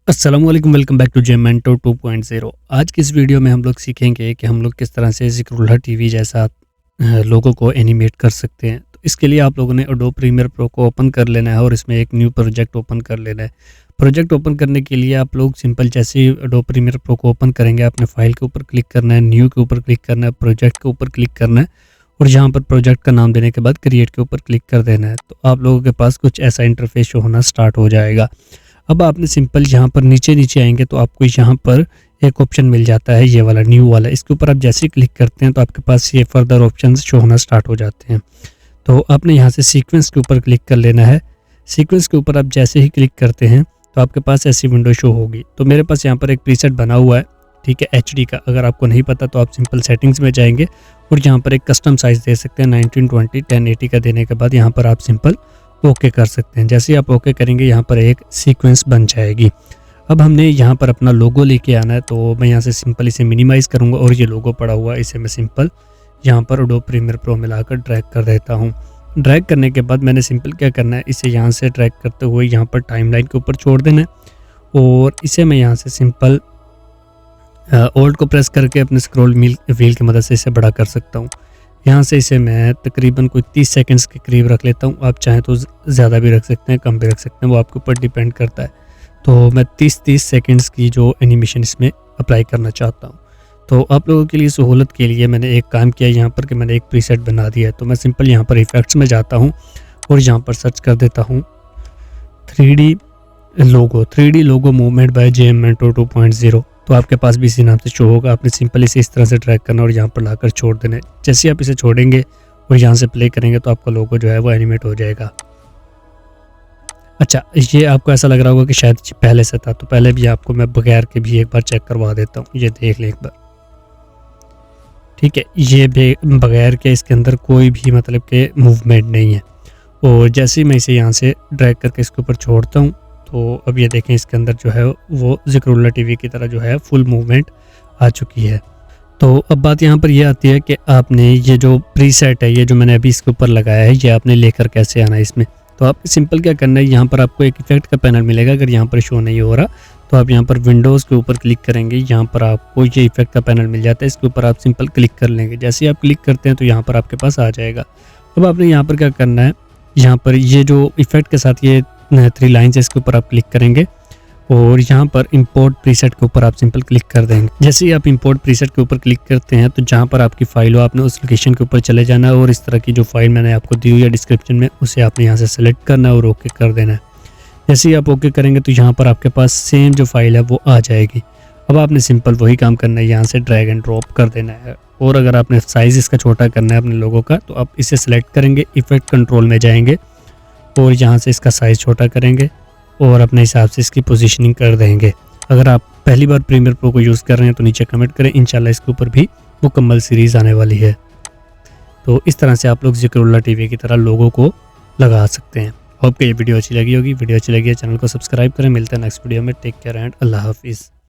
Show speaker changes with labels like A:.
A: अस्सलाम वालेकुम, welcome back to जेमेंटो 2.0। आज की इस वीडियो में हम लोग सीखेंगे कि हम लोग किस तरह से ज़िक्रुल्लाह टीवी जैसा लोगों को एनिमेट कर सकते हैं। तो इसके लिए आप लोगों ने एडोब प्रीमियर प्रो को ओपन कर लेना है और इसमें एक न्यू प्रोजेक्ट ओपन कर लेना है। प्रोजेक्ट ओपन करने के लिए आप लोग सिंपल जैसे ही एडोब प्रीमियर प्रो को ओपन करेंगे, अपने फाइल के ऊपर क्लिक करना है, न्यू के ऊपर क्लिक करना है, प्रोजेक्ट के ऊपर क्लिक करना है और यहाँ पर प्रोजेक्ट का नाम देने के बाद क्रिएट के ऊपर क्लिक कर देना है। तो आप लोगों के पास कुछ ऐसा इंटरफेस शो होना स्टार्ट हो जाएगा। अब आपने सिंपल यहाँ पर नीचे आएंगे तो आपको यहाँ पर एक ऑप्शन मिल जाता है, ये वाला न्यू वाला। इसके ऊपर आप जैसे ही क्लिक करते हैं तो आपके पास ये फर्दर ऑप्शंस शो होना स्टार्ट हो जाते हैं। तो आपने यहाँ से सीक्वेंस के ऊपर क्लिक कर लेना है। सीक्वेंस के ऊपर आप जैसे ही क्लिक करते हैं तो आपके पास ऐसी विंडो शो होगी। तो मेरे पास यहाँ पर एक प्रीसेट बना हुआ है, ठीक है, HD का। अगर आपको नहीं पता तो आप सिंपल सेटिंग्स में जाएंगे और यहाँ पर एक कस्टम साइज़ दे सकते हैं 1920 1080 का। देने के बाद यहाँ पर आप सिंपल ओके कर सकते हैं। जैसे ही आप ओके करेंगे यहाँ पर एक सीक्वेंस बन जाएगी। अब हमने यहाँ पर अपना लोगो लेके आना है, तो मैं यहाँ से सिंपल इसे मिनिमाइज़ करूँगा और ये लोगो पड़ा हुआ है इसे मैं सिंपल यहाँ पर एडोब प्रीमियर प्रो में लाकर ड्रैग कर देता हूँ। ड्रैग करने के बाद मैंने सिंपल क्या करना है, इसे यहाँ से ड्रैग करते हुए यहाँ पर टाइमलाइन के ऊपर छोड़ देना है और इसे मैं यहाँ से सिंपल ओल्ड को प्रेस करके अपने स्क्रॉल व्हील की मदद से इसे बड़ा कर सकता हूँ। यहाँ से इसे मैं तकरीबन कोई 30 सेकंड्स के करीब रख लेता हूँ। आप चाहें तो ज़्यादा भी रख सकते हैं, कम भी रख सकते हैं, वो आपके ऊपर डिपेंड करता है। तो मैं 30 सेकंड्स की जो एनिमेशन इसमें अप्लाई करना चाहता हूँ। तो आप लोगों के लिए सहूलत के लिए मैंने एक काम किया यहाँ पर कि मैंने एक प्रीसेट बना दिया है। तो मैं सिंपल यहाँ पर इफेक्ट्स में जाता हूँ और यहाँ पर सर्च कर देता हूँ 3D लोगो मूवमेंट बाय जेमेंटो 2.0। तो आपके पास भी इसी नाम से शो होगा। आपने सिंपल इसे इस तरह से ड्रैग करना और यहाँ पर लाकर छोड़ देना है। जैसे आप इसे छोड़ेंगे और यहाँ से प्ले करेंगे तो आपका लोगो जो है वो एनिमेट हो जाएगा। अच्छा, ये आपको ऐसा लग रहा होगा कि शायद पहले से था, तो पहले भी आपको मैं बगैर के भी एक बार चेक करवा देता हूँ। ये देख लें एक बार, ठीक है, ये बगैर के इसके अंदर कोई भी मतलब के मूवमेंट नहीं है। और जैसे ही मैं इसे यहाँ से ड्रैग करके इसके ऊपर छोड़ता हूँ तो अब ये देखें इसके अंदर जो है वो ज़िक्रुल्लाह टीवी की तरह जो है फुल मूवमेंट आ चुकी है। तो अब बात यहाँ पर ये आती है कि आपने ये जो प्रीसेट है, ये जो मैंने अभी इसके ऊपर लगाया है, ये आपने लेकर कैसे आना है इसमें। तो आप सिंपल क्या करना है, यहाँ पर आपको एक इफेक्ट का पैनल मिलेगा। अगर यहाँ पर शो नहीं हो रहा तो आप यहाँ पर विंडोज़ के ऊपर क्लिक करेंगे, यहाँ पर आपको ये इफेक्ट का पैनल मिल जाता है। इसके ऊपर आप सिंपल क्लिक कर लेंगे। जैसे ही आप क्लिक करते हैं तो यहाँ पर आपके पास आ जाएगा। अब आपने यहाँ पर क्या करना है, यहाँ पर ये जो इफेक्ट के साथ ये 3 लाइन्स है, इसके ऊपर आप क्लिक करेंगे और यहाँ पर इंपोर्ट प्रीसेट के ऊपर आप सिंपल क्लिक कर देंगे। जैसे ही आप इंपोर्ट प्रीसेट के ऊपर क्लिक करते हैं तो जहाँ पर आपकी फाइल हो आपने उस लोकेशन के ऊपर चले जाना है और इस तरह की जो फाइल मैंने आपको दी हुई है डिस्क्रिप्शन में, उसे आपने यहाँ से सेलेक्ट करना है और ओके कर देना है। जैसे ही आप ओके करेंगे तो यहाँ पर आपके पास सेम जो फाइल है वो आ जाएगी। अब आपने सिंपल वही काम करना है, यहाँ से ड्रैग एंड ड्रॉप कर देना है। और अगर आपने साइज़ इसका छोटा करना है अपने लोगों का तो आप इसे सेलेक्ट करेंगे, इफेक्ट कंट्रोल में जाएंगे और यहाँ से इसका साइज़ छोटा करेंगे और अपने हिसाब से इसकी पोजीशनिंग कर देंगे। अगर आप पहली बार प्रीमियर प्रो को यूज़ कर रहे हैं तो नीचे कमेंट करें, इंशाल्लाह इसके ऊपर भी मुकम्मल सीरीज़ आने वाली है। तो इस तरह से आप लोग ज़िक्रुल्लाह टीवी की तरह लोगों को लगा सकते हैं। होप कि ये वीडियो अच्छी लगी होगी। वीडियो अच्छी लगी है चैनल को सब्सक्राइब करें। मिलते हैं नेक्स्ट वीडियो में। टेक केयर एंड अल्लाह हाफिज़।